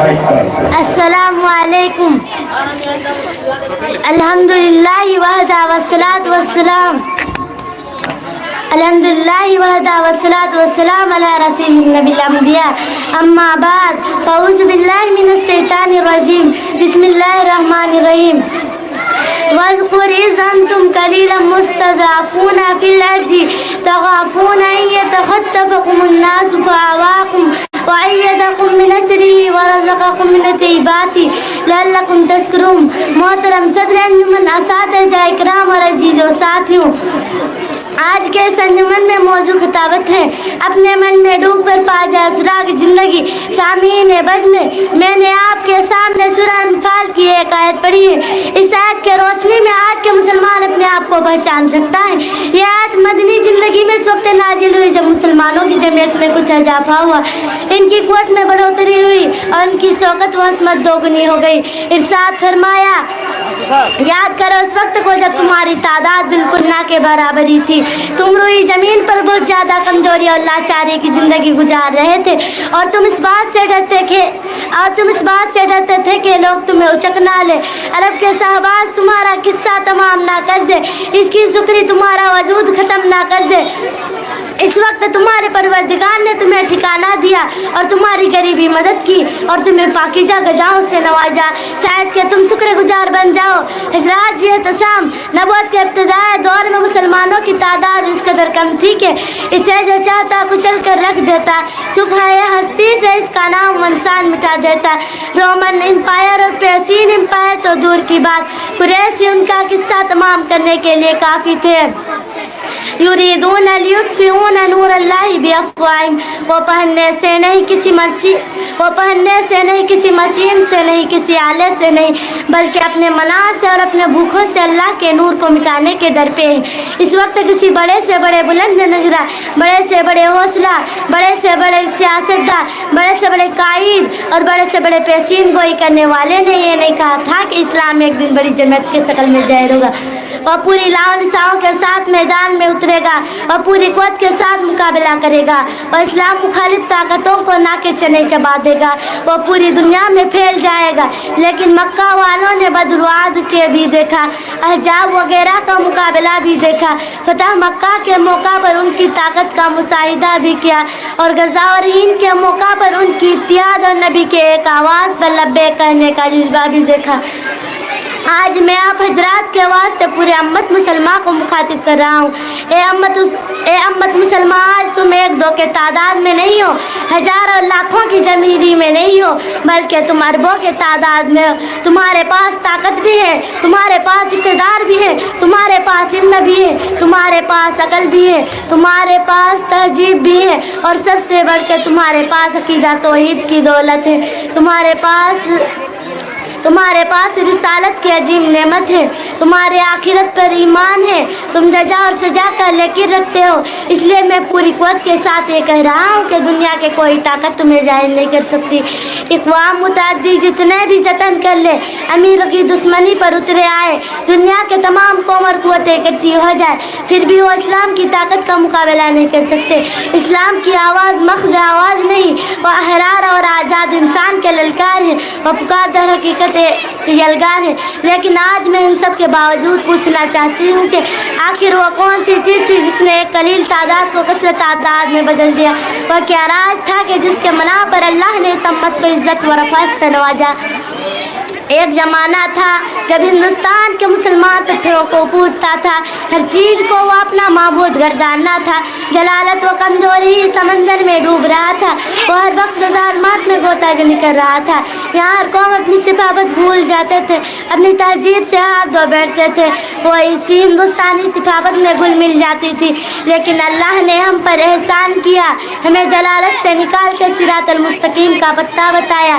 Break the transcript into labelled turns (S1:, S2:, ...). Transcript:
S1: السلام علیکم. الحمدللہ وحدہ والصلاۃ والسلام الحمدللہ وحدہ والصلاۃ والسلام علی رسول النبی الانبیاء. اما بعد فاعوذ باللہ من الشیطان الرجیم. بسم اللہ الرحمن الرحیم. واذکر اذ انتم قلیلا مستضعفون فی الارض تخافون ان یتخطفکم الناس فآواکم وأيدكم بنصره ورزقكم من الطيبات لعلكم تشكرون. محترم صدر انجمن، اساتذہ اکرام اور عزیزو ساتھیوں، آج کے اس انجمن میں موضوع خطابت ہے اپنے من میں ڈوب کر پا جائے سراغ زندگی. سامعین بج میں نے آپ کے سامنے سورہ انفال کی ایک آیت پڑھی ہے. اس آیت کے روشنی میں آج کے مسلمان اپنے آپ کو پہچان سکتا ہے. یہ آیت مدنی زندگی میں اس وقت نازل ہوئی جب مسلمانوں کی جمعیت میں کچھ اضافہ ہوا، ان کی قوت میں بڑھوتری ہوئی اور ان کی شوکت و عظمت دوگنی ہو گئی. ارشاد فرمایا، یاد کرو اس وقت کو جب تمہاری تعداد بالکل نہ کے برابر ہی تھی. تم روئی زمین پر بہت زیادہ کمزوری اور لاچاری کی زندگی گزار رہے تھے اور تم اس بات سے ڈرتے تھے کہ لوگ تمہیں اچک نہ لے، عرب کے شہباز تمہارا قصہ تمام نہ کر دے، اس کی شکری تمہارا وجود ختم نہ کر دے. اس وقت تمہارے پروردگار نے تمہیں ٹھکانہ دیا اور تمہاری غریبی مدد کی اور تمہیں پاکیزہ غذاؤں سے نوازا، شاید کہ تم شکر گزار بن جاؤ. حضرات، یہ اعتصام نبوت کے ابتدائی دور میں مسلمانوں کی تعداد اس قدر کم تھی کہ اسے جو چاہتا کچل کر رکھ دیتا، صبح ہستی سے اس کا نام انسان مٹا دیتا. رومن امپائر اور پیسین امپائر تو دور کی بات، قریشی ان کا قصہ تمام کرنے کے لیے کافی تھے. یریدون لیطفئوا نور اللہ بافواہہم، وہ پہننے سے نہیں کسی مشین سے نہیں، کسی آلے سے نہیں، بلکہ اپنے منع سے اور اپنے بھوکوں سے اللہ کے نور کو مٹانے کے در پہ ہیں. اس وقت کسی بڑے سے بڑے بلند نظرہ، بڑے سے بڑے حوصلہ، بڑے سے بڑے سیاستداں، بڑے سے بڑے قائد اور بڑے سے بڑے پیشین گوئی کرنے والے نے یہ نہیں کہا تھا کہ اسلام ایک دن بڑی جماعت کی شکل میں ظاہر ہوگا اور پوری لاؤ نساؤں کے ساتھ میدان میں اترے گا اور پوری قوت کے ساتھ مقابلہ کرے گا اور اسلام مخالف طاقتوں کو ناکے چنے چبا دے گا. وہ پوری دنیا میں پھیل جائے گا. لیکن مکہ والوں نے بدر و عہد کے بھی دیکھا، احزاب وغیرہ کا مقابلہ بھی دیکھا، فتح مکہ کے موقع پر ان کی طاقت کا مشاہدہ بھی کیا اور غزہ اور ہند کے موقع پر ان کی اتحاد اور نبی کے ایک آواز پر لبیک کہنے کا جذبہ بھی دیکھا. آج میں آپ حضرات کے واسطے پورے امت مسلمہ کو مخاطب کر رہا ہوں. اے امت مسلمہ، آج تم ایک دو کے تعداد میں نہیں ہو، ہزار اور لاکھوں کی جمعیری میں نہیں ہو، بلکہ تم اربوں کے تعداد میں ہو. تمہارے پاس طاقت بھی ہے، تمہارے پاس اقتدار بھی ہے، تمہارے پاس علم بھی ہے، تمہارے پاس عقل بھی ہے، تمہارے پاس تہذیب بھی ہے اور سب سے بڑھ کے تمہارے پاس عقیدہ توحید کی دولت ہے. تمہارے پاس رسالت کی عظیم نعمت ہے، تمہارے آخرت پر ایمان ہے، تم جزا اور سزا کا یقین رکھتے ہو. اس لیے میں پوری قوت کے ساتھ یہ کہہ رہا ہوں کہ دنیا کے کوئی طاقت تمہیں ظاہر نہیں کر سکتی. اقوام متعدی جتنے بھی جتن کر لے، امیر کی دشمنی پر اترے آئے، دنیا کے تمام قوم اور قوتیں اکٹھی ہو جائے، پھر بھی وہ اسلام کی طاقت کا مقابلہ نہیں کر سکتے. اسلام کی آواز محض آواز نہیں، وہ احرار اور آزاد انسان کے للکار ہے، وہ پکار در حقیقت یلگار ہے. لیکن آج میں ان سب کے باوجود پوچھنا چاہتی ہوں کہ آخر وہ کون سی چیز تھی جس نے ایک قلیل تعداد کو کثرت تعداد میں بدل دیا؟ وہ کیا راز تھا کہ جس کے منع پر اللہ نے اس امت کو عزت و رفعت سے نوازا؟ ایک زمانہ تھا جب ہندوستان کے مسلمان پتھروں کو پوجتا تھا، ہر چیز کو وہ اپنا معبود گرداننا تھا، جلالت و کمزوری سمندر میں ڈوب رہا تھا، وہ ہر وقت ظالمات میں غوطہ زنی کر رہا تھا. یہاں ہر قوم اپنی صفات بھول جاتے تھے، اپنی تہذیب سے ہاتھ دھو بیٹھتے تھے، وہ اسی ہندوستانی صفات میں گل مل جاتی تھی. لیکن اللہ نے ہم پر احسان کیا، ہمیں جلالت سے نکال کے صراط المستقیم کا پتہ بتایا،